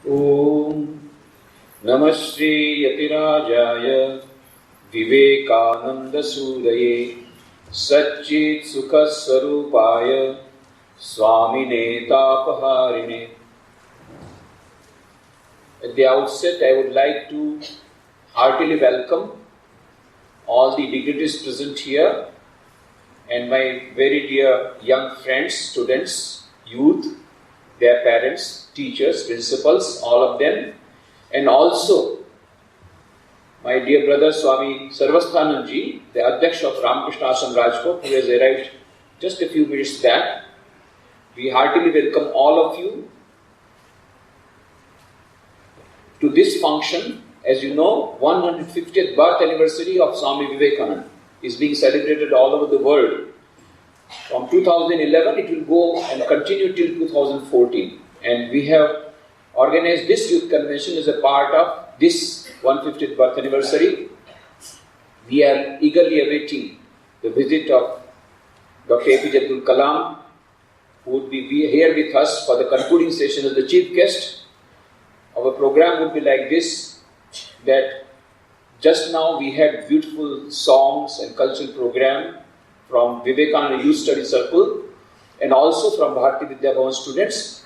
Om Namah Shri Yatirajaya Vivekananda Sudaye Satchit Sukha Sarupaya Swami Netapaharine. At the outset, I would like to heartily welcome all the dignitaries present here and my very dear young friends, students, youth, their parents, teachers, principals, all of them, and also my dear brother Swami Sarvasthananji, the Adhyaksha of Ramakrishna Ashram Rajkot, who has arrived just a few minutes back. We heartily welcome all of you to this function. As you know, 150th birth anniversary of Swami Vivekananda is being celebrated all over the world. From 2011, it will go and continue till 2014. And we have organized this youth convention as a part of this 150th birth anniversary. We are eagerly awaiting the visit of Dr. APJ Abdul Kalam, who would be here with us for the concluding session as the chief guest. Our program would be like this, that just now we had beautiful songs and cultural program from Vivekananda Youth Study Circle and also from Bharati Vidya Bhavan students.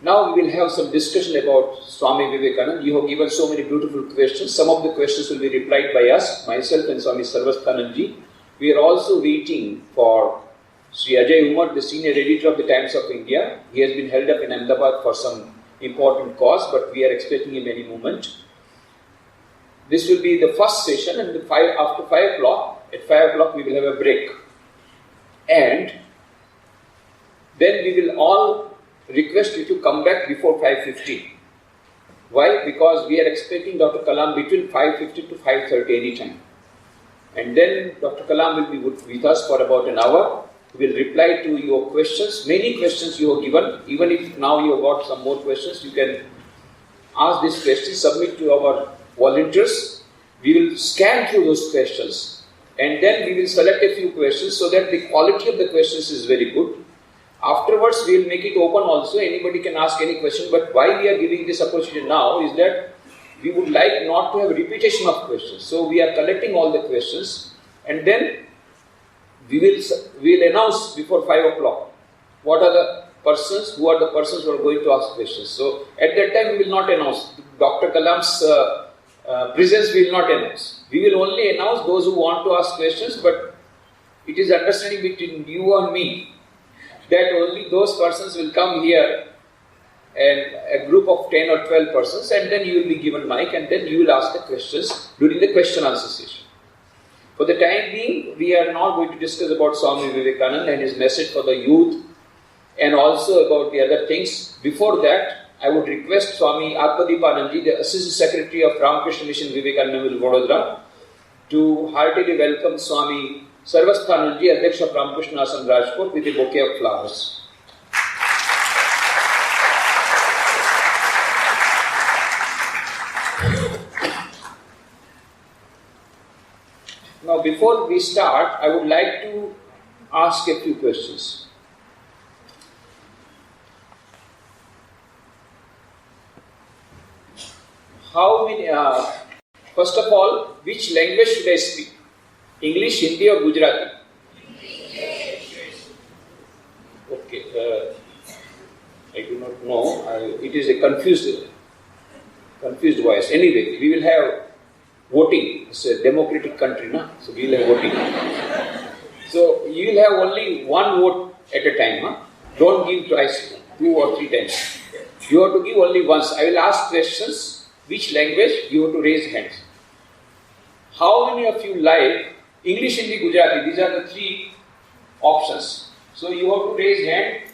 Now we will have some discussion about Swami Vivekananda. You have given so many beautiful questions. Some of the questions will be replied by us, myself and Swami Sarvasthananji. We are also waiting for Sri Ajay Umar, the senior editor of the Times of India. He has been held up in Ahmedabad for some important cause, but we are expecting him any moment. This will be the first session, and after 5 o'clock, at 5 o'clock we will have a break. And then we will all request you to come back before 5:50. Why? Because we are expecting Dr. Kalam between 5:50 to 5:30 anytime. And then Dr. Kalam will be with us for about an hour. We will reply to your questions. Many questions you have given. Even if now you have got some more questions, you can ask these questions, submit to our volunteers. We will scan through those questions and then we will select a few questions so that the quality of the questions is very good. Afterwards, we will make it open also. Anybody can ask any question, but why we are giving this opportunity now is that we would like not to have repetition of questions. So we are collecting all the questions and then we will announce before 5 o'clock who are the persons who are going to ask questions. So at that time we will not announce. Dr. Kalam's presence we will not announce. We will only announce those who want to ask questions, but it is understanding between you and me that only those persons will come here, and a group of 10 or 12 persons, and then you will be given mic and then you will ask the questions during the question answer session. For the time being, we are not going to discuss about Swami Vivekananda and his message for the youth and also about the other things. Before that, I would request Swami Atmadipananji, the Assistant Secretary of Ramakrishna Mission Vivekananda Vadodara, to heartily welcome Swami Sarvasthananji, Adhyaksha of Ramakrishna Ashram Rajkot, with a bouquet of flowers. Now, before we start, I would like to ask a few questions. How many? First of all, which language should I speak? English, Hindi, or Gujarati? Okay, I do not know. It is a confused voice. Anyway, we will have voting. It's a democratic country, na? So we will have voting. So you will have only one vote at a time. Huh? Don't give twice, 2 or 3 times. You have to give only once. I will ask questions. Which language? You have to raise hands. How many of you like English, Hindi, Gujarati? These are the 3 options. So you have to raise hand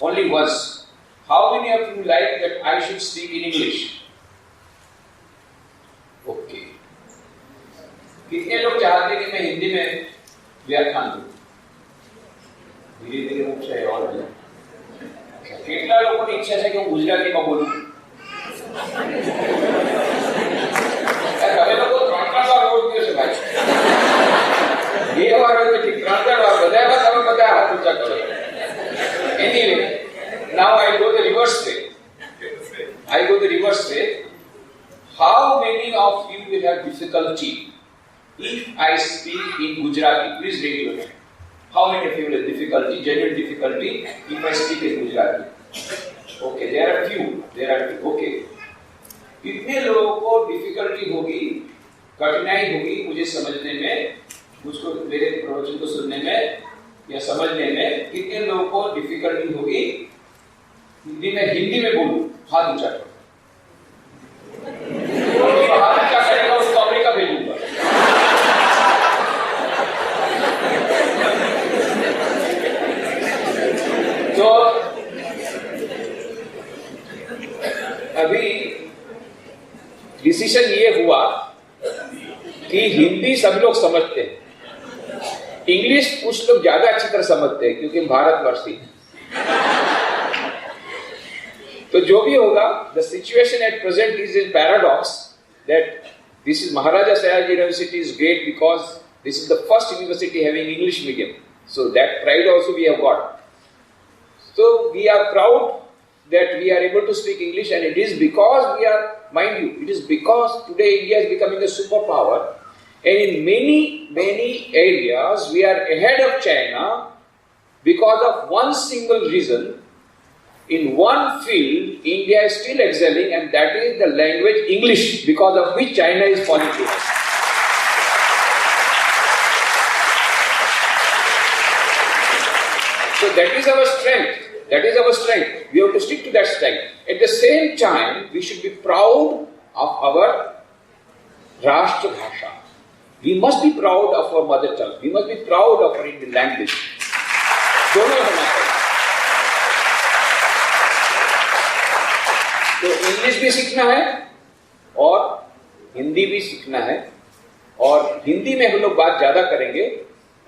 only once. How many of you like that I should speak in English? Okay. कितने लोग चाहते हैं कि मैं हिंदी में व्याख्यान दूं? धीरे-धीरे मुझे है और कितना लोगों की इच्छा है कि मैं गुजराती में बोलूं? તમે લોકો 3 વાર વોટ કર્યો છે ભાઈ. 2 વાર હોય તો ઠીક, 3 વાર બધા તમે બધા હાથ ઊંચા કરો. Anyway, now I go the reverse way. I go the reverse way. How many of you will have difficulty if I speak in Gujarati? Please raise your hand. How many of you will have difficulty, genuine difficulty, if I speak in Gujarati? Okay, there are few. Okay. कितने लोगों को difficulty होगी, कठिनाई होगी मुझे समझने में, मुझको मेरे प्रवचन को सुनने में या समझने में? कितने लोगों को डिफिकल्टी होगी हिंदी में बोलूं? हाथ ऊंचा करो। हाथ ऊंचा करेगा उसको अमेरिका भेजूंगा। तो अभी डिसीजन ये हुआ कि हिंदी सब लोग समझते हैं, इंग्लिश कुछ लोग ज्यादा अच्छी तरह समझते हैं क्योंकि भारतवर्षी है। तो जो भी होगा, the situation at present is in paradox that this is Maharaja Sayaji University is great because this is the first university having English medium. So that pride also we have got. So we are proud that we are able to speak English, and it is because we are, mind you, it is because today India is becoming a superpower, and in many areas we are ahead of China because of one single reason. In one field, India is still excelling, and that is the language English, because of which China is falling behind. So that is our strength. That is our strength. We have to stick to that strength. At the same time, we should be proud of our Rashtra Bhasha. We must be proud of our mother tongue. We must be proud of our Indian language. दोनों होना चाहिए। तो English भी सीखना है और हिंदी भी सीखना है, और हिंदी में हम लोग बात ज्यादा करेंगे।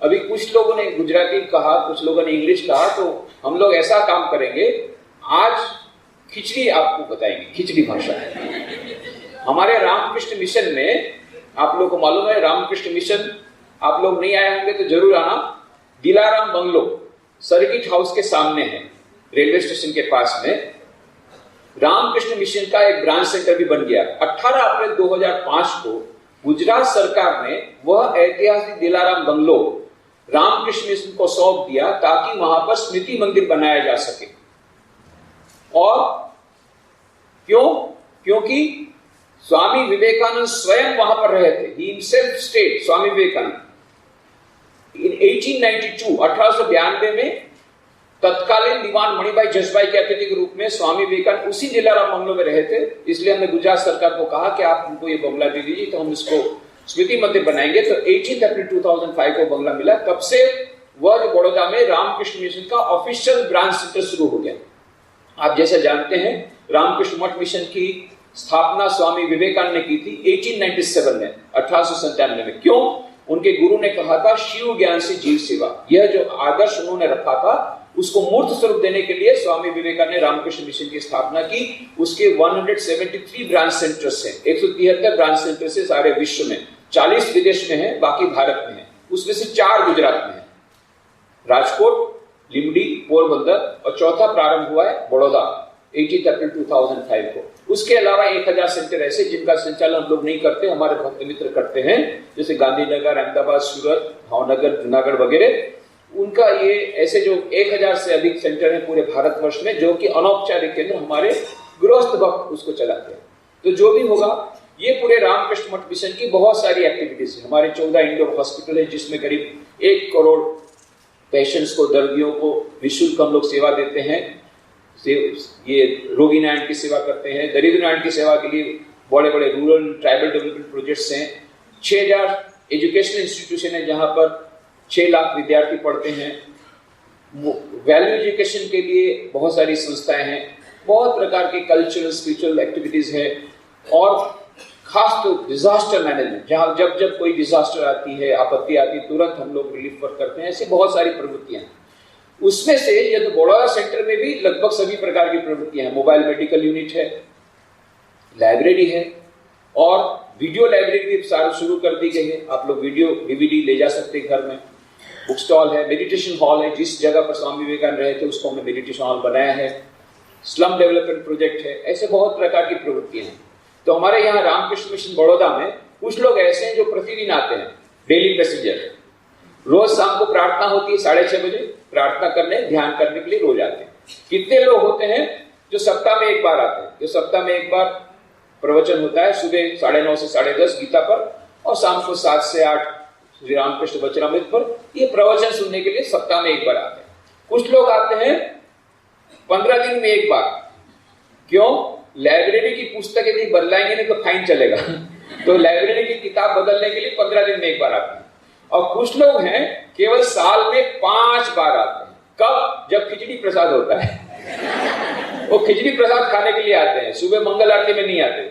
अभी कुछ लोगों ने गुजराती कहा, कुछ लोगों ने इंग्लिश कहा, तो हम लोग ऐसा काम करेंगे, आज खिचड़ी आपको बताएंगे, खिचड़ी भाषा है। हमारे रामकृष्ण मिशन में, आप लोगों को मालूम है रामकृष्ण मिशन, आप लोग नहीं आए होंगे तो जरूर आना। दिलाराम बंगलो सर्किट हाउस के सामने है, रेलवे स्टेशन के पास में। रामकृष्ण मिशन का एक ब्रांच सेंटर भी बन गया। 18 अप्रैल 2005 को गुजरात सरकार ने वह ऐतिहासिक दिलाराम बंगलो रामकृष्ण मिशन को सौंप दिया ताकि वहां पर स्मृति मंदिर बनाया जा सके। और क्यों? क्योंकि स्वामी विवेकानंद स्वयं वहां पर रहे थे। He himself stayed, Swami Vivekananda. In 1892, 1892 में तत्कालीन दीवान मणिभाई जसभाई के अतिथि के रूप में स्वामी विवेकानंद उसी दिलाराम बंगलो में रहे थे। इसलिए हमने गुजरात सरकार को कहा कि आप हमको ये बंगला दे दीजिए तो हम इसको स्मृति मंदिर बनाएंगे। तो 18 अप्रैल 2005 को बंगला मिला। तब से वह बड़ौदा में रामकृष्ण मिशन का ऑफिशियल ब्रांच सेंटर शुरू हो गया। आप जैसे जानते हैं रामकृष्ण मठ मिशन की स्थापना स्वामी विवेकानंद ने की थी 1897 में, 1897 में। क्यों? उनके गुरु ने कहा था शिव ज्ञान से जीव सेवा। यह जो आदर्श उन्होंने रखा था उसको मूर्त स्वरूप देने के लिए स्वामी विवेकानंद ने रामकृष्ण मिशन की स्थापना की। उसके 173 ब्रांच सेंटर्स हैं, 173 ब्रांच सेंटर्स है सारे विश्व में। 40 विदेश में है, बाकी भारत में है। उसमें से 4 गुजरात में है, राजकोट, लिमडी, पोरबंदर, और चौथा प्रारंभ हुआ है बड़ौदा 18 अप्रैल 2005 को। उसके अलावा 1000 सेंटर ऐसे जिनका संचालन हम लोग नहीं करते, हमारे भक्त मित्र करते हैं, जैसे गांधीनगर, अहमदाबाद, सूरत, भावनगर, जूनागढ़ वगैरह। उनका ये ऐसे जो 1000 से अधिक सेंटर हैं पूरे भारतवर्ष में, जो कि अनौपचारिक केंद्र हमारे गृहस्थ भक्त उसको चलाते हैं। तो जो भी होगा, ये पूरे रामकृष्ण मठ मिशन की बहुत सारी एक्टिविटीज है। हमारे 14 इंडोर हॉस्पिटल है जिसमें करीब 1 करोड़ पेशेंट्स को, दर्दियों को निःशुल्क हम लोग सेवा देते हैं। ये रोगी नारायण की सेवा करते हैं, दरिद्र नारायण की सेवा के लिए बड़े बड़े रूरल ट्राइबल डेवलपमेंट प्रोजेक्ट्स हैं। 6000 एजुकेशनल इंस्टीट्यूशन है जहां पर 6 लाख विद्यार्थी पढ़ते हैं। वैल्यू एजुकेशन के लिए बहुत सारी संस्थाएं हैं, बहुत प्रकार के कल्चरल स्पिरिचुअल एक्टिविटीज है। और खास तो डिजास्टर मैनेजमेंट, जहां जब जब कोई डिजास्टर आती है, आपत्ति आती है, तुरंत हम लोग रिलीफ वर्क करते हैं। ऐसी बहुत सारी प्रवृत्तियां हैं। उसमें से ये तो बड़ौदा सेंटर में भी लगभग सभी प्रकार की प्रवृत्तियां हैं। मोबाइल मेडिकल यूनिट है, लाइब्रेरी है, और वीडियो लाइब्रेरी भी शुरू कर दी गई है। आप लोग वीडियो DVD ले जा सकते हैं घर में। बुक स्टॉल है, मेडिटेशन हॉल है, जिस जगह पर स्वामी विवेकानंद रहे थे उसको हमने मेडिटेशन हॉल बनाया है। स्लम डेवलपमेंट प्रोजेक्ट है, ऐसे बहुत प्रकार की प्रवृत्तियां हैं। तो हमारे यहाँ रामकृष्ण मिशन बड़ौदा में कुछ लोग ऐसे हैं जो प्रतिदिन आते हैं, डेली पैसेंजर। रोज शाम को प्रार्थना होती है 6:30 बजे, प्रार्थना करने ध्यान करने के लिए रोज आते हैं। कितने लोग होते हैं जो सप्ताह में एक बार आते हैं? जो सप्ताह में एक बार प्रवचन होता है, सुबह 9:30 से 10:30 गीता पर, और शाम को 7 से 8 श्री रामकृष्ण वचनामृत पर। ये प्रवचन सुनने के लिए सप्ताह में एक बार आते हैं। कुछ लोग आते हैं 15 दिन में एक बार। क्यों? लाइब्रेरी की पुस्तक यदि बदलाएंगे नहीं तो फाइन चलेगा तो लाइब्रेरी की किताब बदलने के लिए 15 दिन में एक बार आते हैं। और कुछ लोग हैं केवल साल में 5 बार आते हैं। कब? जब खिचड़ी प्रसाद होता है वो खिचड़ी प्रसाद खाने के लिए आते हैं, सुबह मंगल आरती में नहीं आते।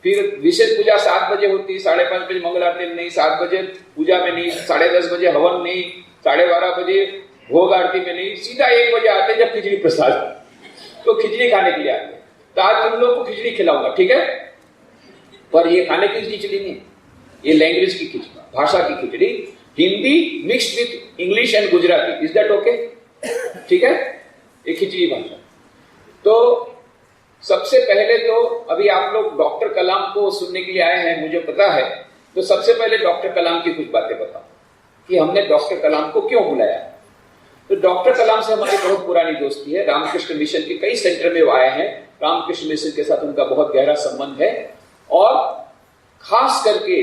फिर विशेष पूजा 7 बजे होती है, 5:30 बजे मंगल आरती में नहीं, 7 बजे पूजा में नहीं, 10:30 बजे हवन नहीं, 12:30 बजे भोग आरती में नहीं, सीधा 1 बजे आते हैं जब खिचड़ी प्रसाद, तो खिचड़ी खाने के लिए आते हैं। तो आज तुम लोग को खिचड़ी खिलाऊंगा, ठीक है? पर ये खाने की खिचड़ी नहीं, ये लैंग्वेज की खिचड़ी, भाषा की खिचड़ी, Hindi mixed with English and Gujarati. Is that okay? ठीक है, ये खिचड़ी भाषा। तो सबसे पहले तो अभी आप लोग डॉक्टर कलाम को सुनने के लिए आए हैं, मुझे पता है। तो सबसे पहले डॉक्टर कलाम की कुछ बातें बताओ कि हमने डॉक्टर कलाम को क्यों बुलाया। तो डॉक्टर कलाम से हमारी बहुत पुरानी दोस्ती है। रामकृष्ण मिशन के कई सेंटर में वो आए हैं, रामकृष्ण मिशन के साथ उनका बहुत गहरा संबंध है। और खास करके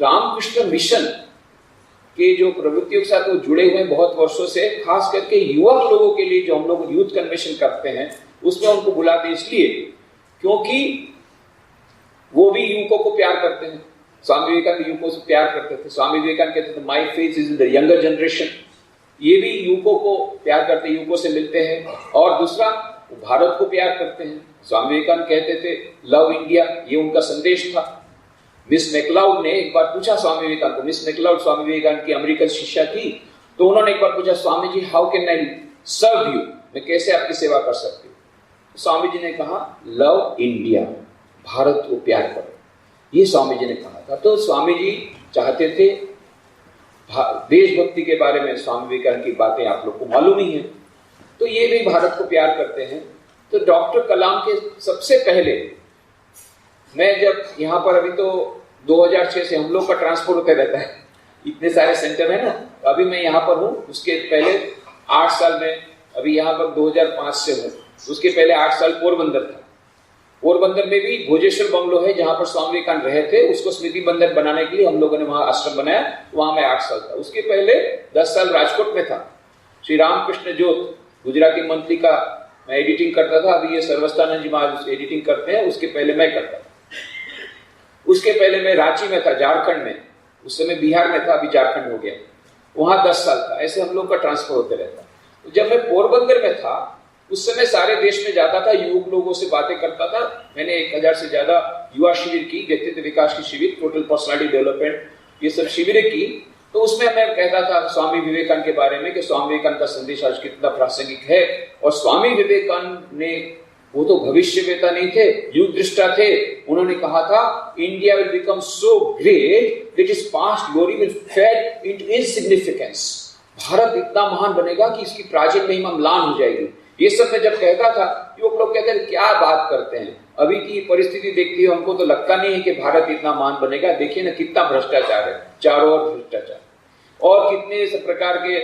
रामकृष्ण मिशन के जो प्रवृत्तियों के साथ वो जुड़े हुए हैं बहुत वर्षों से, खास करके युवक लोगों के लिए जो हम लोग यूथ कन्वेंशन करते हैं उसमें उनको बुलाते इसलिए क्योंकि वो भी युवकों को प्यार करते हैं। स्वामी विवेकानंद युवकों से प्यार करते थे। स्वामी विवेकानंद कहते थे my faith is in the younger generation. ये भी युवकों को प्यार करते, युवकों से मिलते हैं। और दूसरा, वो भारत को प्यार करते हैं। स्वामी विवेकानंद कहते थे लव इंडिया, ये उनका संदेश था। मिस मैकलाउड ने एक बार पूछा स्वामी विवेकानंद को, मिस मैकलाउड स्वामी विवेकानंद की अमेरिकन शिष्या थी, तो उन्होंने एक बार पूछा Swami ji how can I serve you, मैं कैसे आपकी सेवा कर सकती हूँ? स्वामी जी ने कहा लव इंडिया, भारत को प्यार करो, ये स्वामी जी ने कहा था। तो स्वामी जी चाहते थे, देशभक्ति के बारे में स्वामी विवेकानंद की बातें आप लोग को मालूम ही है, तो ये भी भारत को प्यार करते हैं। तो डॉक्टर कलाम के सबसे पहले मैं जब यहाँ पर, अभी तो 2006 से हम लोग का ट्रांसपोर्ट होता रहता है, इतने सारे सेंटर है ना, अभी मैं यहाँ पर हूँ। उसके पहले 8 साल में, अभी यहाँ पर 2005 से हूँ, उसके पहले 8 साल पोरबंदर था। पोरबंदर में भी भोजेश्वर बंगलो है जहाँ पर स्वामी विवेकानंद रहे थे, उसको स्मृति बंदर बनाने के लिए हम लोगों ने वहाँ आश्रम बनाया, वहाँ मैं 8 साल था। उसके पहले 10 साल राजकोट में था। श्री रामकृष्ण ज्योत गुजराती मंथली का मैं एडिटिंग करता था, अभी ये सर्वस्थानंद जी महाराज एडिटिंग करते हैं, उसके पहले मैं करता था। उसके पहले मैं रांची में था, झारखंड में, उस समय बिहार में था, अभी झारखंड हो गया, वहां 10 साल था। ऐसे हम लोग का ट्रांसफर होते रहता। तो जब मैं पोरबंदर में था उस समय सारे देश में जाता था, युवक लोगों से बातें करता था। मैंने 1000 से ज्यादा युवा शिविर की, व्यक्तित्व विकास की शिविर, टोटल पर्सनालिटी डेवलपमेंट, ये सब शिविरें की। तो उसमें मैं कहता था स्वामी विवेकानंद के बारे में कि स्वामी विवेकानंद का संदेश आज कितना प्रासंगिक है। और स्वामी विवेकानंद ने, वो तो भविष्यवेता नहीं थे, युग दृष्टा थे। उन्होंने कहा था India will become so great that its past glory will fade into insignificance. Bharat इतना महान बनेगा कि इसकी प्राचीन महिमा म्लान हो जाएगी। ये सब मैं जब कहता था, युवक लोग कहते हैं क्या बात करते हैं, अभी की परिस्थिति देखती है हमको तो लगता नहीं है कि भारत इतना महान बनेगा। देखिए ना कितना भ्रष्टाचार है, चारों ओर भ्रष्टाचार, और कितने इस प्रकार के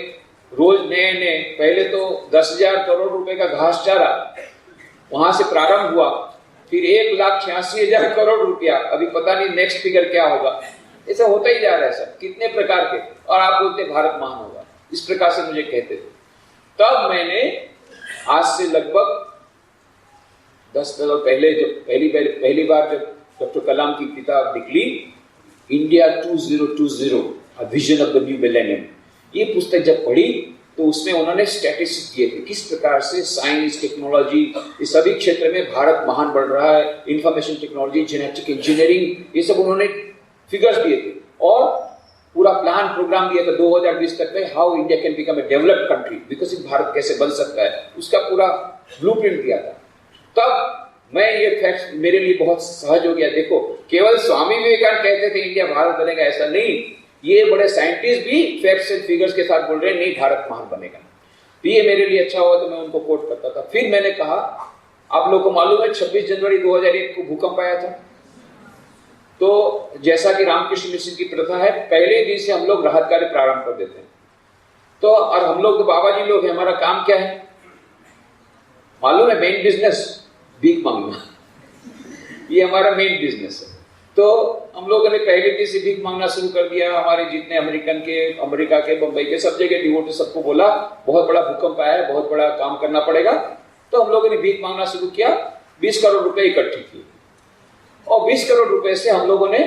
रोज नए नए, पहले तो 10,000 करोड़ रुपए का घास चारा वहां से प्रारंभ हुआ, फिर 1,86,000 करोड़ रुपया, अभी पता नहीं नेक्स्ट फिगर क्या होगा। ऐसा होता ही जा रहा है सब, कितने प्रकार के, और आप बोलते भारत महान होगा, इस प्रकार से मुझे कहते थे। तब मैंने आज से लगभग 10 साल पहले जब पहली बार जब डॉक्टर कलाम की किताब निकली, India 2020 a vision of the new millennium, ये पुस्तक जब पढ़ी तो उसमें उन्होंने स्टैटिस्टिक्स दिए थे किस प्रकार से साइंस, टेक्नोलॉजी, इस सभी क्षेत्र में भारत महान बढ़ रहा है। इंफॉर्मेशन टेक्नोलॉजी, जेनेटिक इंजीनियरिंग, ये सब उन्होंने फिगर्स दिए थे और पूरा प्लान प्रोग्राम दिया था 2020 तक में, how India can become a developed country, विकसित भारत कैसे बन सकता है, उसका पूरा ब्लूप्रिंट दिया था। तब मैं ये फैक्ट मेरे लिए बहुत सहज हो गया। देखो, केवल स्वामी विवेकानंद कहते थे इंडिया भारत बनेगा, ऐसा नहीं, ये बड़े साइंटिस्ट भी फैक्ट्स एंड फिगर्स के साथ बोल रहे हैं नहीं भारत महान बनेगा। तो ये मेरे लिए अच्छा हुआ तो मैं उनको कोट करता था। फिर मैंने कहा, आप लोगों को मालूम है 26 जनवरी 2001 को भूकंप आया था, तो जैसा कि रामकृष्ण मिशन की प्रथा है, पहले दिन से हम लोग राहत कार्य प्रारंभ कर देते हैं। तो और हम लोग तो बाबा जी लोग हैं, हमारा काम क्या है मालूम है? मेन बिजनेस भीख मांगना। ये हमारा मेन बिजनेस है। तो हम लोगों ने पहले दिन से भीख मांगना शुरू कर दिया। हमारे जितने अमेरिका के, बंबई के, सब जगह डिवोटी सबको बोला बहुत बड़ा भूकंप आया है, बहुत बड़ा काम करना पड़ेगा। तो हम लोगों ने भीख मांगना शुरू किया, 20 करोड़ रुपए इकट्ठे किए और 20 करोड़ रुपए से हम लोगों ने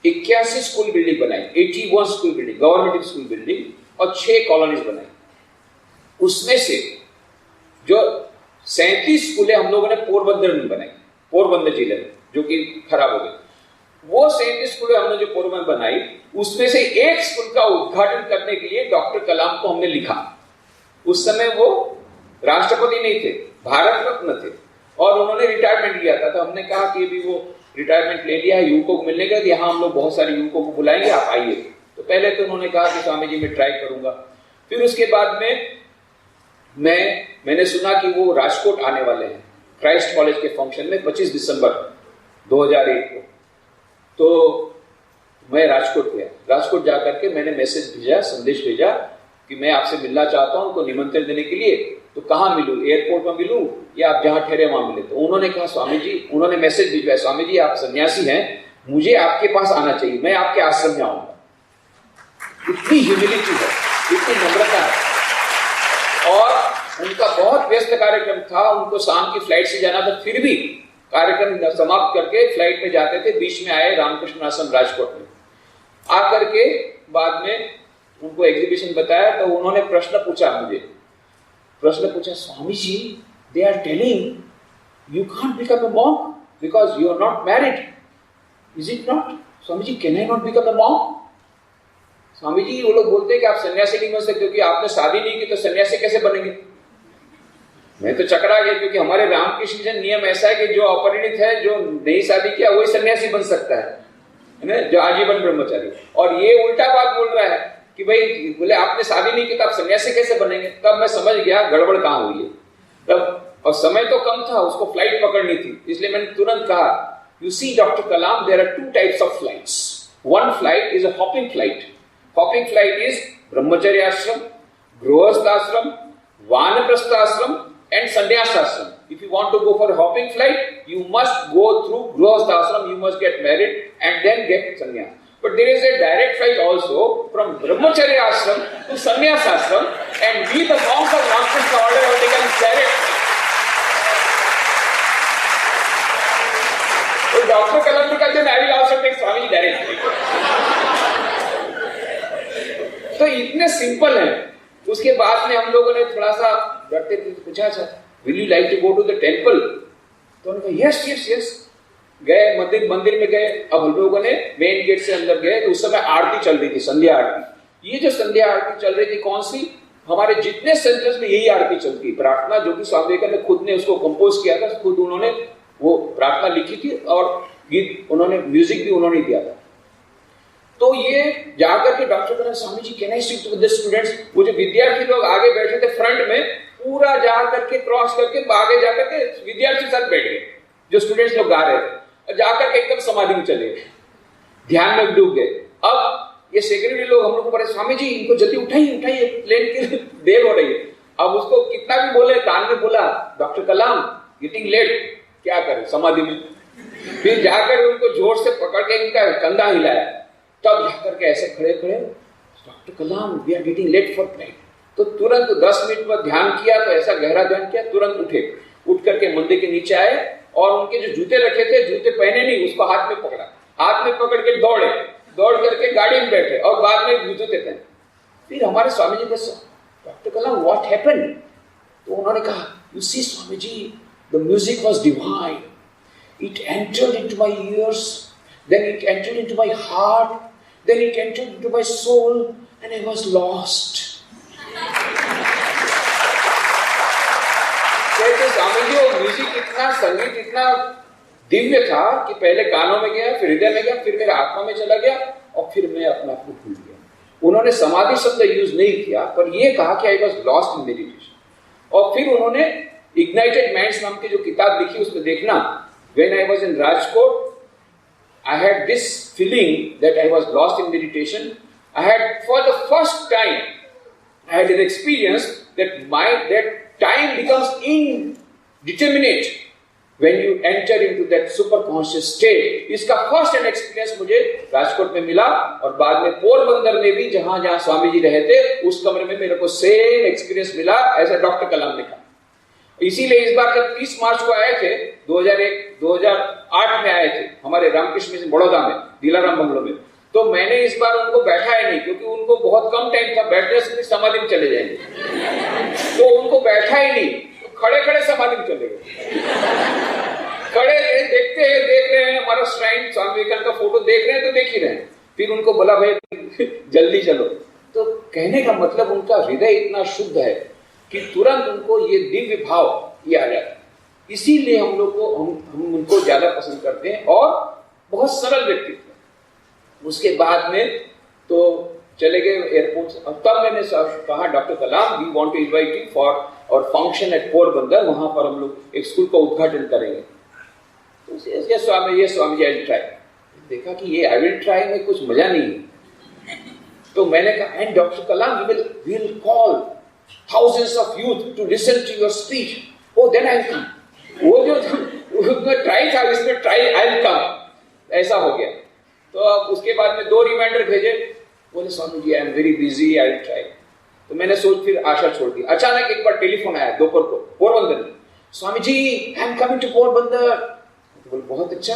81 स्कूल बिल्डिंग बनाई, 81 school building, government school building, और 6 कॉलोनीज बनाई। उसमें से जो 37 स्कूलें हम लोगों ने पोरबंदर में बनाई, पोरबंदर जिले में, जो कि खराब हो गई। वो 37 स्कूलें हमने जो पोरबंदर बनाई, उसमें से एक स्कूल का उद्घाटन करने के लिए डॉक्टर कलाम को हमने लिखा। उस समय वो राष्ट्रपति नहीं थे, भारत रत्न थे और उन्होंने रिटायरमेंट लिया था। तो हमने कहा कि अभी वो रिटायरमेंट ले लिया है, युवकों को मिलने का, यहाँ हम लोग बहुत सारे युवकों को बुलाएंगे, आप आइए। तो पहले तो उन्होंने कहा कि स्वामी जी मैं ट्राई करूंगा। फिर उसके बाद में मैंने सुना कि वो राजकोट आने वाले हैं क्राइस्ट कॉलेज के फंक्शन में 25 दिसंबर 2001 को। तो मैं राजकोट गया। राजकोट जाकर के मैंने मैसेज भेजा, संदेश भेजा कि मैं आपसे मिलना चाहता हूं, उनको निमंत्रण देने के लिए। तो कहाँ मिलूं, एयरपोर्ट में मिलूं या आप जहां ठहरे वहां मिले? तो उन्होंने कहा स्वामी जी, उन्होंने मैसेज भिजवाया, स्वामी जी आप सन्यासी हैं, मुझे आपके पास आना चाहिए, मैं आपके आश्रम में आऊंगा। इतनी ह्यूमिलिटी है, इतनी नम्रता है। और उनका बहुत व्यस्त कार्यक्रम था, उनको शाम की फ्लाइट से जाना था, फिर भी कार्यक्रम समाप्त करके फ्लाइट में जाते थे। बीच में आए रामकृष्ण आश्रम राजकोट में, आकर के बाद में उनको एग्जीबिशन बताया। तो उन्होंने प्रश्न पूछा मुझे, Swami ji they are telling you can't become a monk because you are not married, is it not? Swami ji can I not become a monk? Swami ji वो लोग बोलते हैं कि आप सन्यासी नहीं बन सकते क्योंकि आपने शादी नहीं की, तो सन्यासी कैसे बनेंगे? मैं तो चकरा गया, क्योंकि हमारे रामकृष्ण मिशन नियम ऐसा है कि जो अपरिणित है, जो नई शादी किया, वही सन्यासी बन सकता है, जो आजीवन ब्रह्मचारी। और ये उल्टा बात बोल रहा है कि भाई बोले आपने शादी नहीं की तो आप सन्यासी कैसे बनेंगे? तब मैं समझ गया गड़बड़ कहाँ हुई है तब। और समय तो कम था, उसको फ्लाइट पकड़नी थी, इसलिए मैंने तुरंत कहा, you see doctor Kalam, there are 2 types of flights. One flight is a hopping flight. Hopping flight is brahmacharya ashram, गृहस्थ आश्रम, वानप्रस्थ आश्रम and sannyas ashram. If you want to go for a hopping flight, you must go through grihastha ashram, you must get married and then get sannyas. But there is a direct flight also from brahmacharya ashram to sannyas ashram, and we the monks of Ramakrishna order have taken direct. So Dr. Kalam ji कहते हैं I will also take Swami direct. तो इतने simple है। उसके बाद में हम लोगों ने थोड़ा सा डरते पूछा, will you like to go to the temple? तो उन्होंने कहा यस यस यस। गए मंदिर में गए। अब हम लोगों ने मेन गेट से अंदर गए तो उस समय आरती चल रही थी, संध्या आरती। ये जो संध्या आरती चल रही थी, कौन सी? हमारे जितने सेंटर्स में यही आरती चलती, प्रार्थना, जो कि स्वामी विवेकानंद ने खुद ने उसको कंपोज किया था, खुद उन्होंने वो प्रार्थना लिखी थी और गीत उन्होंने, म्यूजिक भी उन्होंने दिया था। तो ये जाकर के doctor Kalam, Swami ji can I speak to the students? वो जो विद्यार्थी लोग आगे बैठे थे फ्रंट में, पूरा जाकर के क्रॉस करके आगे जाकर के विद्यार्थी साथ बैठ गए, जो स्टूडेंट्स लोग गा रहे थे, और जाकर के एकदम समाधि में चले गए, ध्यान में डूब गए। अब ये सेक्रेटरी लोग हम लोग को बोले, स्वामी जी इनको जल्दी उठाइए, प्लेन की देर हो रही है। अब उसको कितना भी बोले, कान में बोला, डॉक्टर कलाम गेटिंग लेट, क्या करें समाधि में। फिर जाकर उनको जोर से पकड़ के इनका कंधा हिलाया, तब जाकर के ऐसे खड़े, doctor Kalam we are getting late for flight. तो तुरंत 10 मिनट में ध्यान किया, तो ऐसा गहरा ध्यान किया, तुरंत उठ करके मंदिर के नीचे आए और उनके जो जूते रखे थे, जूते पहने नहीं, उसको हाथ में पकड़ा, हाथ में पकड़ के दौड़ करके गाड़ी में बैठे और बाद में जूते पहने। फिर हमारे स्वामी जी पूछा, डॉक्टर कलाम व्हाट हैपेंड? तो उन्होंने कहा, you see Swami ji, the music was divine, it entered into my ears, then it entered into my heart, then it entered into my soul, and I was lost. कहते स्वामी जी, वो music इतना, संगीत इतना दिव्य था कि पहले कानों में गया, फिर हृदय में गया, फिर मेरे आत्मा में चला गया और फिर मैं अपना आप को भूल गया। उन्होंने समाधि शब्द यूज नहीं किया, पर यह कहा कि I was lost in meditation. और फिर उन्होंने इग्नाइटेड माइंड्स नाम की जो किताब लिखी उसमें देखना, when I was in Rajkot I had this feeling that I was lost in meditation. I had, for the first time, I had an experience that that time becomes indeterminate when you enter into that super conscious state. इसका first hand experience मुझे राजकोट में मिला, और बाद में पोरबंदर में भी जहां स्वामी जी रहे थे उस कमरे में मेरे को सेम एक्सपीरियंस मिला, ऐसा डॉक्टर कलाम ने कहा। इसीलिए इस बार जब 30 मार्च को आए थे 2008 में आए थे हमारे रामकृष्ण मिशन बड़ौदा में, दिलाराम बंगलो में, तो मैंने इस बार उनको बैठाया नहीं, क्योंकि उनको बहुत कम टाइम था, बैठने से समाधि में चले जाएंगे, तो उनको बैठा ही नहीं, तो खड़े खड़े समाधि में चले गए। खड़े देख रहे हैं हमारा श्राइन स्वामी विवेकानंद का फोटो देख रहे हैं, तो देख ही रहे हैं। फिर उनको बोला भाई जल्दी चलो। तो कहने का मतलब उनका हृदय इतना शुद्ध है कि तुरंत उनको ये दिव्य भाव ये आ जाता है। इसीलिए हम लोग को हम उनको ज्यादा पसंद करते हैं, और बहुत सरल व्यक्तित्व। उसके बाद में तो चले गए एयरपोर्ट, और तब मैंने कहा doctor Kalam, we want to invite you for our function at Porbandar, वहां पर हम लोग एक स्कूल का उद्घाटन करेंगे। तो ये Swami ji I will try. देखा कि ये आई विल ट्राई में कुछ मजा नहीं है, तो मैंने कहा and doctor Kalam we will call thousands of youth to listen to your speech. Oh, then I'll come. वो जो उसमें ट्राई था, इसमें ट्राई I'll come, ऐसा हो गया। तो अब उसके बाद में 2 रिमाइंडर भेजे, बोले Swami ji I am very busy, I will try. तो मैंने फिर आशा छोड़ दी। अचानक एक बार टेलीफोन आया दोपहर को पोरबंदर में, Swami ji I am coming to Porbandar. बोले बहुत अच्छा।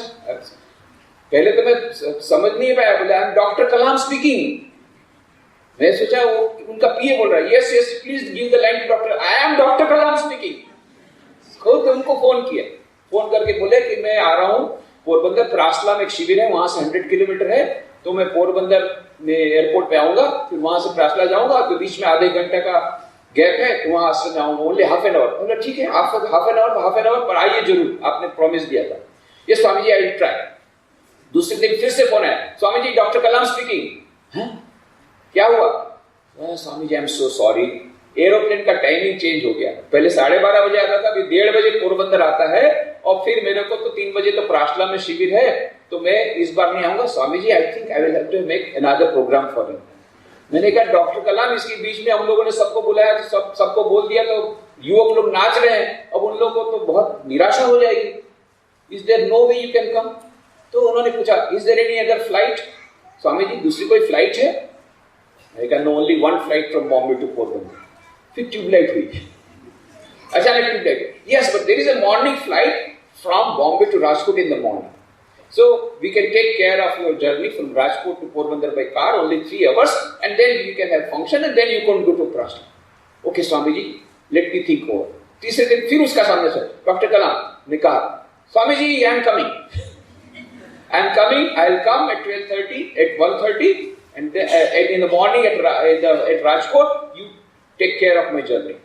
पहले तो मैं समझ नहीं पाया, बोले I am doctor Kalam speaking. मैं सोचा वो उनका पीए बोल रहा है, yes yes please give the line to doctor, I am doctor Kalam speaking. खुद उनको फोन किया, फोन करके बोले कि मैं आ रहा हूँ पोरबंदर, प्रासला में एक शिविर है, वहां से 100 किलोमीटर है, तो मैं पोरबंदर में एयरपोर्ट पे आऊंगा, फिर वहां से प्रासला जाऊंगा, तो बीच में आधे घंटे का गैप है, तो वहां आश्रम जाऊंगा, ओनली हाफ एन आवर। बोला ठीक है, हाफ एन आवर पर आइए जरूर, आपने प्रॉमिस दिया था। ये Swami ji I will try. दूसरे दिन फिर से फोन आया, स्वामी जी डॉक्टर कलाम स्पीकिंग। क्या हुआ? Swami ji I am so sorry, aeroplane का टाइमिंग चेंज हो गया, पहले 12:30 बजे आता था, अभी 1:30 बजे पोरबंदर आता है, और फिर मेरे को तो 3 बजे तो प्रासला में शिविर है, तो मैं इस बार नहीं आऊंगा। Swami ji I think I will have to make another programme for him. मैंने कहा डॉक्टर कलाम, इसके बीच में हम लोगों ने सबको बुलाया, तो सबको बोल दिया, तो युवक लोग नाच रहे हैं, अब उन लोगों को तो बहुत निराशा हो जाएगी। Is there no way you can come? तो उन्होंने पूछा is there any other flight? Swami ji दूसरी कोई फ्लाइट है? मैंने कहा no, only 1 flight from Bombay to Porbandar. फिर ट्यूबलाइट हुई, अचानक tube light, yes but there is a morning flight from Bombay to Rajkot in the morning, so we can take care of your journey from Rajkot to Porbandar by car, only 3 hours, and then you can have function and then you can go to Prasna. Okay Swami ji, let me think over. तीसरे दिन फिर उसका सामने से doctor Kalam ने कहा, स्वामी जी I am coming, I will come at 12:30, at 1:30, and then, in the morning at Rajkot, you take care of my journey.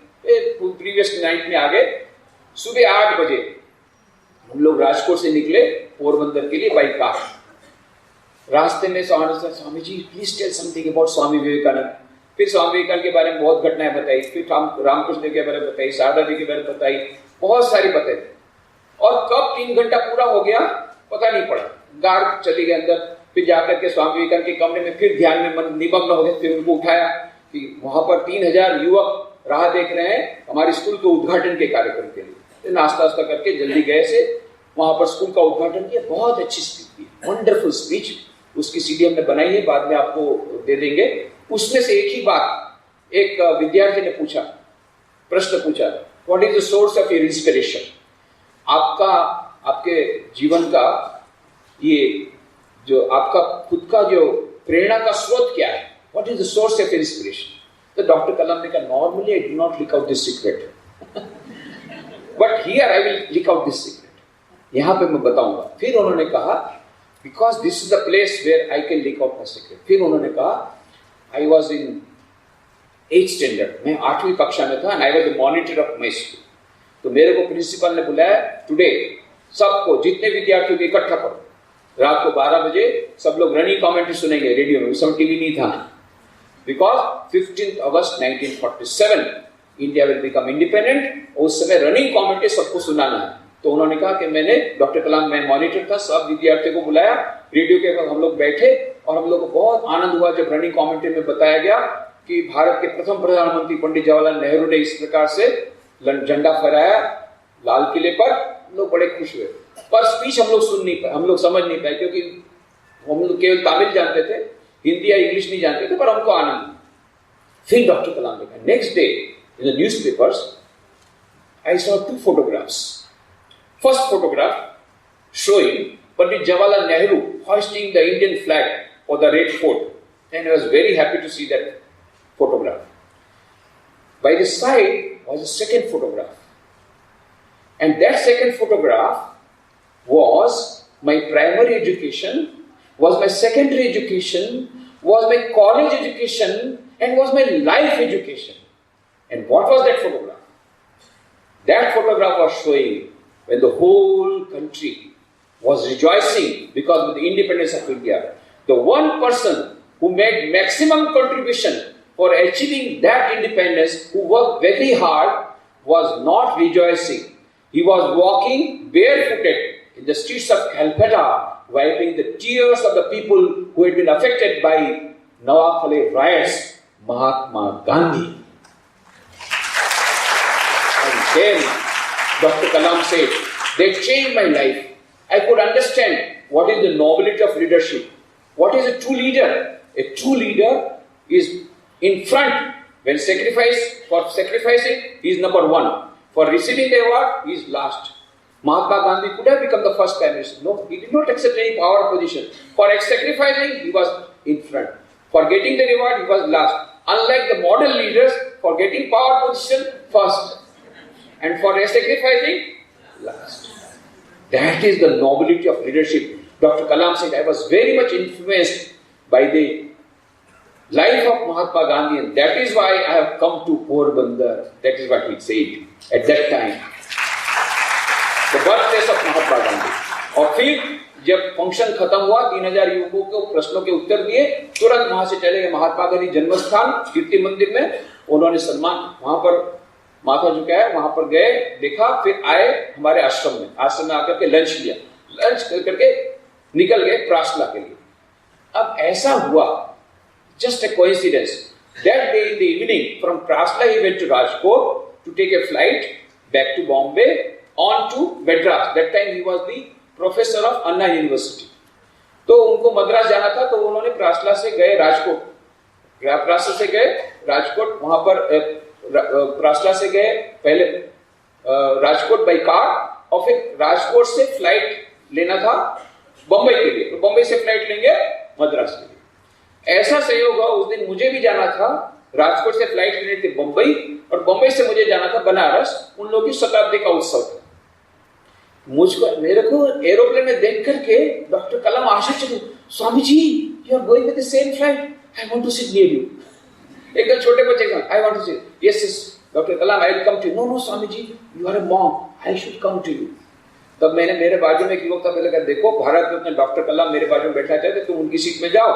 Previous night में आ गए, सुबह 8 बजे हम लोग राजकोट से निकले पोरबंदर के लिए बाई कार। रास्ते में स्वामी जी please tell something about Swami Vivekananda. फिर स्वामी विवेकानंद के बारे में बहुत घटनाएं बताई, फिर रामकृष्ण के बारे में बताई, शारदा जी के बारे में बताई, बहुत सारी बताई। और कब 3 घंटा पूरा हो गया पता नहीं पड़ा, गार चली गए अंदर। फिर जाकर के स्वामी विवेकानंद के कमरे में फिर ध्यान में निमग्न हो गए। फिर उनको उठाया कि वहां पर 3000 युवक राह देख रहे हैं हमारे स्कूल के उद्घाटन के कार्यक्रम के लिए। नाश्ता वास्ता करके जल्दी गए से वहां पर स्कूल का उद्घाटन किया। बहुत अच्छी स्पीच थी, वंडरफुल स्पीच। उसकी सीडी हमने बनाई है, बाद में आपको दे देंगे। उसमें से एक ही बात एक विद्यार्थी ने पूछा, प्रश्न पूछा, what is the source of your inspiration? आपके जीवन का ये जो आपका खुद का जो प्रेरणा का स्रोत क्या है? What is the source of your inspiration? तो डॉक्टर कलाम ने कहा, normally I do not leak out this secret, but here I will leak out this secret. यहां पे मैं बताऊंगा। फिर उन्होंने कहा, because this is the place where I can leak out my secret. फिर उन्होंने कहा, I was in 8th standard, मैं 8वीं कक्षा में था, and I was the monitor of my school. तो मेरे को प्रिंसिपल ने बुलाया, टुडे सबको जितने विद्यार्थियों को इकट्ठा करो, रात को 12 बजे सब लोग रनिंग कमेंट्री सुनेंगे रेडियो में। उस समय टीवी नहीं था, because 15 August 1947 India will become independent, उस समय रनिंग कमेंट्री सबको सुनाना है। तो उन्होंने कहा कि मैंने डॉक्टर कलाम, मैं मॉनिटर था, सब विद्यार्थियों को बुलाया, रेडियो के पास हम लोग बैठे और हम लोग को बहुत आनंद हुआ जब रनिंग कमेंट्री में बताया गया कि भारत के प्रथम प्रधानमंत्री पंडित जवाहरलाल नेहरू ने इस प्रकार से झंडा फहराया लाल किले पर। हम लोग बड़े खुश हुए, पर स्पीच हम लोग सुन नहीं पाए, हम लोग समझ नहीं पाए, क्योंकि हम लोग केवल तमिल जानते थे, हिंदी या इंग्लिश नहीं जानते थे, पर हमको आनंद। फिर डॉक्टर कलाम ने कहा, next day in the newspapers I saw 2 photographs. First photograph showing Pandit Jawaharlal Nehru hoisting the Indian flag for the Red Fort, and I was very happy to see that photograph. By the side was a second photograph, and that second photograph was my primary education, was my secondary education, was my college education, and was my life education. And what was that photograph? That photograph was showing when the whole country was rejoicing because of the independence of India. The one person who made maximum contribution for achieving that independence, who worked very hard, was not rejoicing. He was walking barefooted in the streets of Calcutta, wiping the tears of the people who had been affected by Nawafale riots, Mahatma Gandhi. And then Dr. Kalam said, they changed my life. I could understand what is the nobility of leadership. What is a true leader? A true leader is in front. When for sacrificing, he is number 1. For receiving the award, he is last. Mahatma Gandhi could have become the first prime minister. No, he did not accept any power position. For sacrificing, he was in front. For getting the reward, he was last. Unlike the modern leaders, for getting power position, first. And for sacrificing, last. That is the nobility of leadership. Dr. Kalam said, I was very much influenced by the life of Mahatma Gandhi, and that is why I have come to Porbandar. That is what he said at that time. The birthplace of Mahatma Gandhi. और फिर जब function खत्म हुआ, 3000 युवकों को प्रश्नों के उत्तर दिए, तुरंत वहां से चले गए महात्मा गांधी जन्म स्थान कीर्ति मंदिर में। उन्होंने सम्मान वहां पर माथा झुकाया, वहां पर गए, देखा, फिर आए हमारे आश्रम में आकर के लंच लिया, लंच करके निकल गए प्रार्थना के लिए। अब ऐसा हुआ, just a coincidence, that day in the evening from Prarthana he went to Rajkot to take a flight back to Bombay on to Madras. That time he was the professor of Anna University. तो उनको मद्रास जाना था, तो उन्होंने प्रार्थना से गए राजकोट, प्रार्थना से गए राजकोट, वहां पर प्रार्थना से गए पहले राजकोट बाई कार, और फिर राजकोट से फ्लाइट लेना था बम्बई के लिए, तो बम्बई से फ्लाइट लेंगे मद्रास के लिए। ऐसा संयोग हुआ, उस दिन मुझे भी जाना था, राजकोट से फ्लाइट लेनी थी बम्बई, और बम्बई से मुझे जाना था बनारस, उन लोगों की शताब्दी का उत्सव था। मेरे को एरोप्लेन में देख करके डॉक्टर कलाम आश्चर्य, Swami ji you are going with the same flight, I want to sit near you. एकदम छोटे बच्चे का, I want to sit, yes yes doctor Kalam I will come to you. No no Swami ji you are a monk, I should come to you. तब मैंने, मेरे बाजू में एक युवक था, मैंने कहा देखो भारत रत्न डॉक्टर कलाम मेरे बाजू में बैठा चाहते, तुम उनकी सीट में जाओ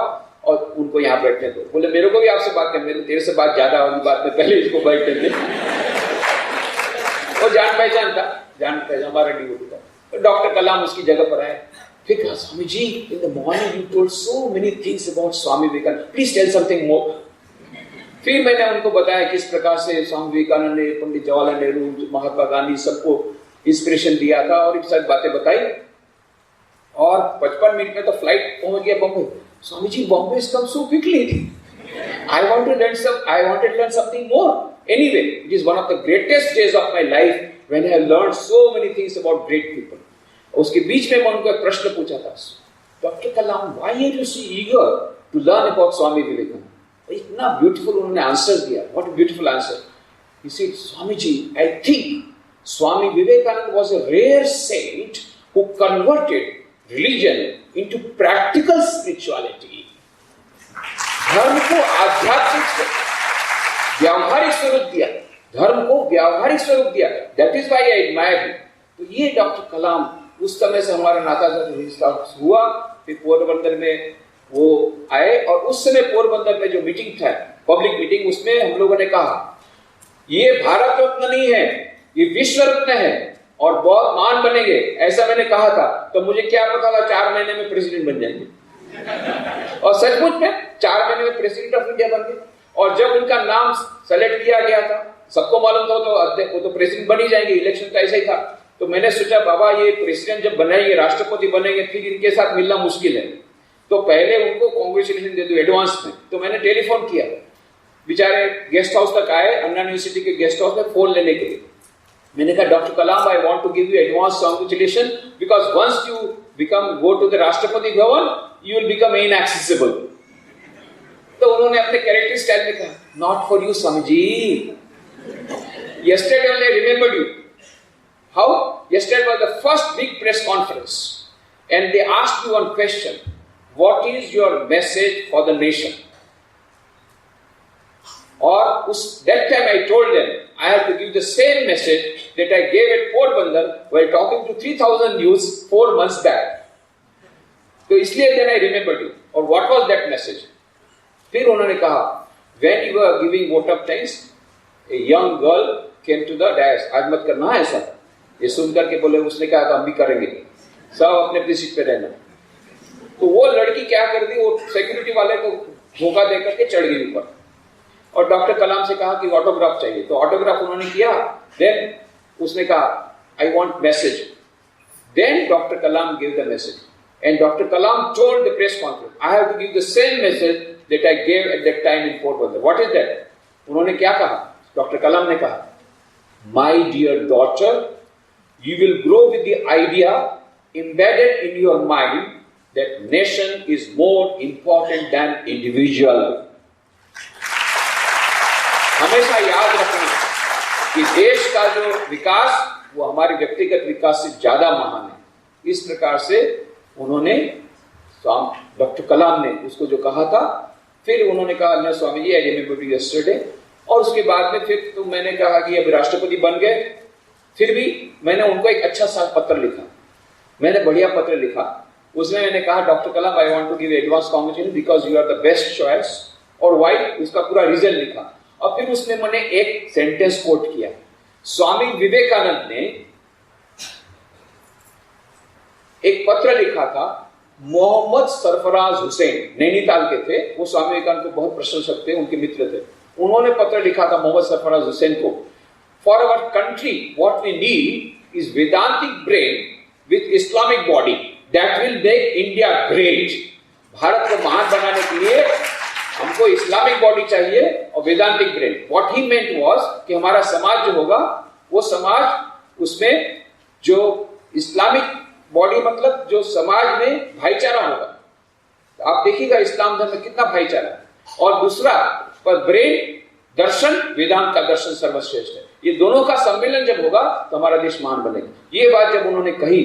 और उनको यहाँ बैठने दो। बोले मेरे को भी आपसे बात करनी, तेरे से बात ज्यादा होगी, बात में पहले इसको बैठने दे। वो जान पहचान था, जान पहचान हमारा ड्यूटी था। तो डॉक्टर कलाम उसकी जगह पर आए, फिर कहा Swami ji in the morning you told so many things about Swami Vivekananda, please tell something more. फिर मैंने उनको बताया किस प्रकार से स्वामी विवेकानंद ने पंडित जवाहरलाल नेहरू, महात्मा गांधी सबको इंस्पिरेशन दिया था, और एक साथ बातें बताई। और 55 मिनट में तो फ्लाइट पहुंच गया Bombay. Swami ji Bombay has come so quickly. I wanted to learn something more. Anyway, it is one of the greatest days of my life when I have learned so many things about great people. उसके बीच में मैं उनको एक प्रश्न पूछा था, doctor Kalam why are you so eager to learn about Swami Vivekananda? इतना beautiful उन्होंने आंसर दिया, what a beautiful answer. He said, Swami ji, I think Swami Vivekananda was a rare saint who converted religion into practical spirituality. धर्म को आध्यात्मिक व्यावहारिक स्वरूप दिया, धर्म को व्यावहारिक स्वरूप दिया। That is why I admire him. तो ये डॉक्टर कलाम, उस समय से हमारा नाता रिश्ता हुआ। फिर पोरबंदर में वो आए, और उस समय पोरबंदर में जो मीटिंग था, पब्लिक मीटिंग, उसमें हम लोगों ने कहा ये भारत रत्न नहीं है, ये विश्व रत्न है और बहुत महान बनेंगे, ऐसा मैंने कहा था। तो मुझे क्या पता था 4 महीने में प्रेसिडेंट बन जाएंगे। और सचमुच में 4 महीने में प्रेसिडेंट ऑफ इंडिया बन गए। और जब उनका नाम सेलेक्ट किया गया था, सबको मालूम था वो तो प्रेसिडेंट बन ही जाएंगे, इलेक्शन का ऐसा ही था। तो मैंने सोचा बाबा ये प्रेसिडेंट जब बनेंगे, राष्ट्रपति बनेंगे, फिर इनके साथ मिलना मुश्किल है, तो पहले उनको कांग्रेचुलेशन दे दो एडवांस में। तो मैंने टेलीफोन किया, बेचारे गेस्ट हाउस तक आए, अन्ना यूनिवर्सिटी के गेस्ट हाउस में फोन लेने के लिए। मैंने कहा doctor Kalam, I want to give you advance congratulation because once you go to the Rashtrapati Bhavan you will become inaccessible. तो उन्होंने अपने कैरेक्टर स्टाइल में कहा, not for you Swami ji, yesterday only I remembered you. How? Yesterday was the first big press conference and they asked you one question, what is your message for the nation? Or that time I told them I have to give the same message that I gave at Porbandar while talking to 3000 youths 4 months back. तो इसलिए then I remembered you. Or what was that message? फिर उन्होंने कहा, when you were giving vote of thanks, a young girl came to the dais. आज मत करना है ऐसा। ये सुनकर के बोले, उसने कहा हम भी करेंगे, सब अपने अपनी सीट पे रहना। तो वो लड़की क्या कर दी, वो सिक्योरिटी वाले को धोखा देकर के चढ़ गई ऊपर और डॉक्टर कलाम से कहा कि ऑटोग्राफ चाहिए। तो ऑटोग्राफ उन्होंने किया। देन उसने कहा I want message. Then doctor Kalam give the message and doctor Kalam told the press conference, I have to give the same message that I gave at that time in Porbandar. What is that? उन्होंने क्या कहा? Doctor Kalam ने कहा, my dear daughter, you will grow with the idea embedded in your mind that nation is more important than individual. हमेशा याद रखना कि देश का जो विकास वो हमारे व्यक्तिगत विकास से ज्यादा महान है। इस प्रकार से उन्होंने डॉक्टर कलाम ने उसको जो कहा था। फिर उन्होंने कहा, न स्वामी ji, I remember you yesterday. और उसके बाद में फिर तो मैंने कहा कि अब राष्ट्रपति बन गए, फिर भी मैंने उनको एक अच्छा सा पत्र लिखा। मैंने बढ़िया पत्र लिखा, उसमें मैंने कहा doctor Kalam, I want to give advance congratulation because you are the best choice, और व्हाई, उसका पूरा रीजन लिखा। और फिर उसमें मैंने एक सेंटेंस कोट किया। स्वामी विवेकानंद ने एक पत्र लिखा था, मोहम्मद सरफराज हुसैन नैनीताल के थे, वो स्वामी विवेकानंद को बहुत प्रशंसक थे, उनके मित्र थे। उन्होंने पत्र लिखा था मोहम्मद सरफराज हुसैन को, for our country what we need is Vedantic brain with Islamic body that will make India great. Bharat को महान बनाने के लिए हमको इस्लामिक बॉडी चाहिए और Vedantic brain. What he meant was कि हमारा समाज जो होगा वो समाज, उसमें जो इस्लामिक बॉडी मतलब जो समाज में भाईचारा होगा। आप देखिएगा इस्लाम धर्म में कितना भाईचारा है। और दूसरा पर ब्रेन, दर्शन, वेदांत का दर्शन सर्वश्रेष्ठ है। ये दोनों का सम्मेलन जब होगा तो हमारा देश महान बनेगा। ये बात जब उन्होंने कही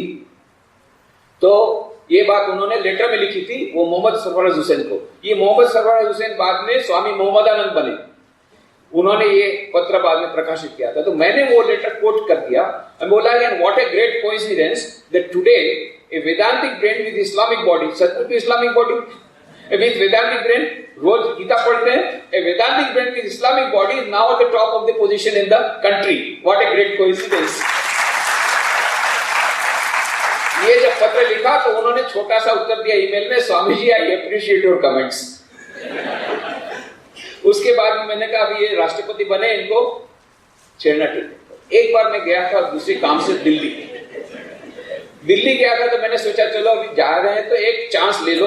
तो ये बात उन्होंने लेटर में लिखी थी वो मोहम्मद सरफराज हुसैन को। ये मोहम्मद सरफराज हुसैन बाद में स्वामी मोहम्मदानंद बने, उन्होंने ये पत्र बाद में प्रकाशित किया था। तो मैंने वो लेटर कोट कर दिया, बोला what a great coincidence that today a Vedantic brain with Islamic body, सचमुच में Islamic body with Vedantic brain, रोज गीता पढ़ते हैं, a Vedantic brain with Islamic body is now at the top of the position in the country. What a great coincidence. ये जब पत्र लिखा तो उन्होंने छोटा सा उत्तर दिया ईमेल में, Swami ji I appreciate your comments. उसके बाद में मैंने कहा अभी ये राष्ट्रपति बने, इनको छेड़ना ठीक है। एक बार मैं गया था दूसरे काम से दिल्ली गया था, तो मैंने सोचा चलो अभी जा रहे हैं तो एक चांस ले लो,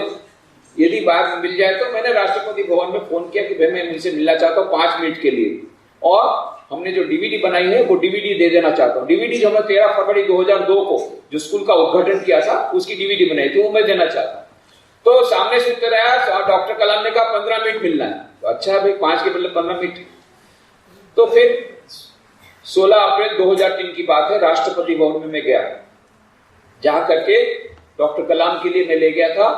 यदि बात में मिल जाए तो। मैंने राष्ट्रपति भवन में फोन किया कि भाई मैं इनसे मिलना चाहता हूँ 5 मिनट के लिए, और हमने जो डीवीडी बनाई है वो डीवीडी दे देना चाहता हूँ। डीवीडी जो हमने 13 फरवरी 2002 को जो स्कूल का उद्घाटन किया था उसकी डीवीडी बनाई थी, वो मैं देना चाहता हूँ। तो सामने से उत्तर आया, डॉक्टर कलाम ने कहा 15 मिनट मिलना है। तो अच्छा भाई 5 के बदले 15 मिनट। तो फिर 16 अप्रैल 2003 की बात है, राष्ट्रपति भवन में मैं गया, जा करके डॉक्टर कलाम के लिए मैं ले गया था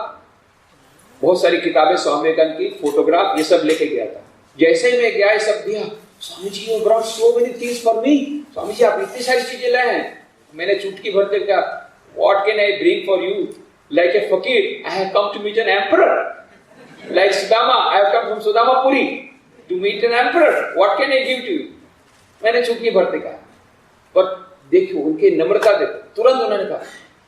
बहुत सारी किताबें, स्वामी विवेकानंद की फोटोग्राफ, ये सब लेके गया था। जैसे ही मैं गया ये सब दिया, Swami ji you brought so many things for me, Swami ji आप इतनी सारी चीजें लाए हैं। मैंने चुटकी भर के कहा what can I bring for you, like a fakir I have come to meet an emperor, like Sudama I have come from Sudamapuri to meet an emperor, what can I give to you. मैंने चुटकी भरते कहा, पर देखो उनकी नम्रता देखो, तुरंत उन्होंने कहा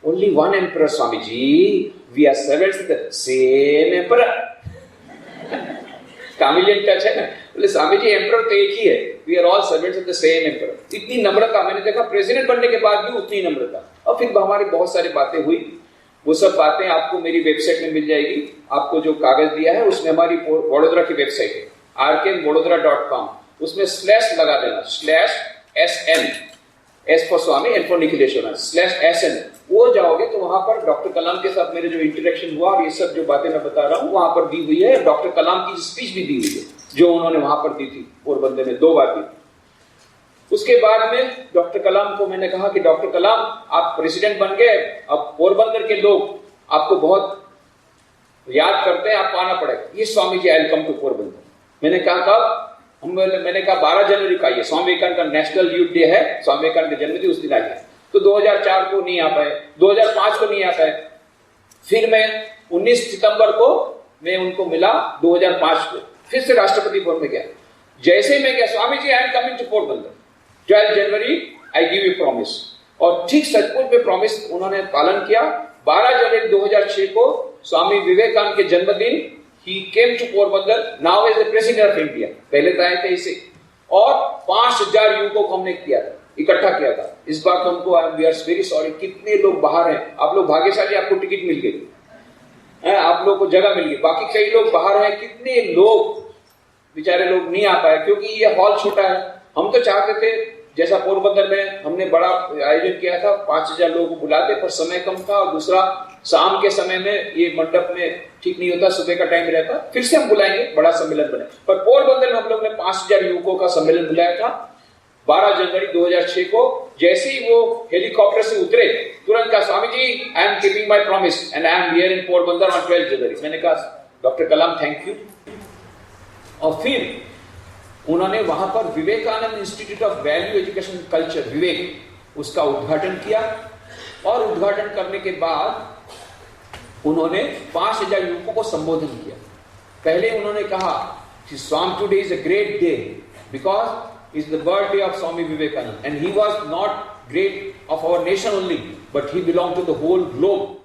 only one emperor Swami ji, we are servants of the same emperor. Chameleon touch है ना, बोले स्वामी जी एम्परर तो एक ही है, we are all servants of the same emperor. इतनी नम्रता मैंने देखा, प्रेसिडेंट बनने के बाद भी उतनी नम्रता। और फिर हमारी बहुत सारी बातें हुई, वो सब बातें आपको मेरी वेबसाइट में मिल जाएगी। आपको जो कागज दिया है उसमें हमारी वडोदरा की वेबसाइट है rkvododara.com, उसमें स्लैश लगा देना, /SN, S for Swami, N for Nikhileshwaranand, /SN। वो जाओगे तो वहां पर डॉक्टर कलाम के साथ मेरे जो इंटरेक्शन हुआ और ये सब जो बातें मैं बता रहा हूँ वहां पर दी हुई है। डॉक्टर कलाम की स्पीच भी दी हुई है जो उन्होंने वहां पर दी थी, पोरबंदर में 2 बार दी थी। उसके बाद में डॉक्टर कलाम को मैंने कहा कि डॉक्टर कलाम आप प्रेसिडेंट बन गए, अब पोरबंदर के लोग आपको बहुत याद करते हैं, आपको आना पड़ेगा। ये Swami ji I will come to Porbandar. मैंने कहा कब? मैंने कहा 12 जनवरी का, ये स्वामी विवेकानंद का नेशनल यूथ डे है, स्वामी विवेकानंद का जन्मदिन, उस दिन आइए। तो 2004 को नहीं आ पाए, 2005 को नहीं आ पाए। फिर मैं 19 सितंबर को मैं उनको मिला 2005 को, फिर से राष्ट्रपति भवन में गया। जैसे मैं गया, Swami ji I am coming to Porbandar, 12 January I give you promise. और ठीक सचमुच में प्रॉमिस उन्होंने पालन किया। 12 जनवरी 2006 को स्वामी विवेकानंद के जन्मदिन he came to Porbandar, now as the president of India। पहले तो आए थे इसे, और 5000 युवकों को हमने किया था, इकट्ठा किया था। इस बात हमको वी आर वेरी सॉरी, कितने लोग बाहर हैं, आप लोग भाग्यशाली, आपको टिकट मिल गई, आप लोगों को जगह मिल गई, बाकी कई लोग बाहर हैं। कितने लोग बेचारे लोग नहीं आ पाए क्योंकि ये हॉल छोटा है। हम तो चाहते थे जैसा पोरबंदर में हमने बड़ा आयोजन किया था, 5000 लोगों को बुलाते, पर समय कम था, और दूसरा शाम के समय में ये मंडप में ठीक नहीं होता, सुबह का टाइम रहता। फिर से हम बुलाएंगे, बड़ा सम्मेलन बने। पर पोरबंदर में हम लोग ने 5000 युवकों का सम्मेलन बुलाया था 12 जनवरी 2006 को। जैसे ही वो हेलीकॉप्टर से उतरे, तुरंत कहा Swami ji I am keeping my promise and I am here in Porbandar on 12 January. मैंने कहा डॉक्टर कलाम थैंक यू। और फिर उन्होंने वहां पर Vivekananda institute of value education culture, Vivek, उसका उद्घाटन किया। और उद्घाटन करने के बाद उन्होंने 5000 युवकों को संबोधन किया। पहले उन्होंने कहा कि Swami today is a great day because is the birthday of Swami Vivekananda and he was not great of our nation only but he belong to the whole globe.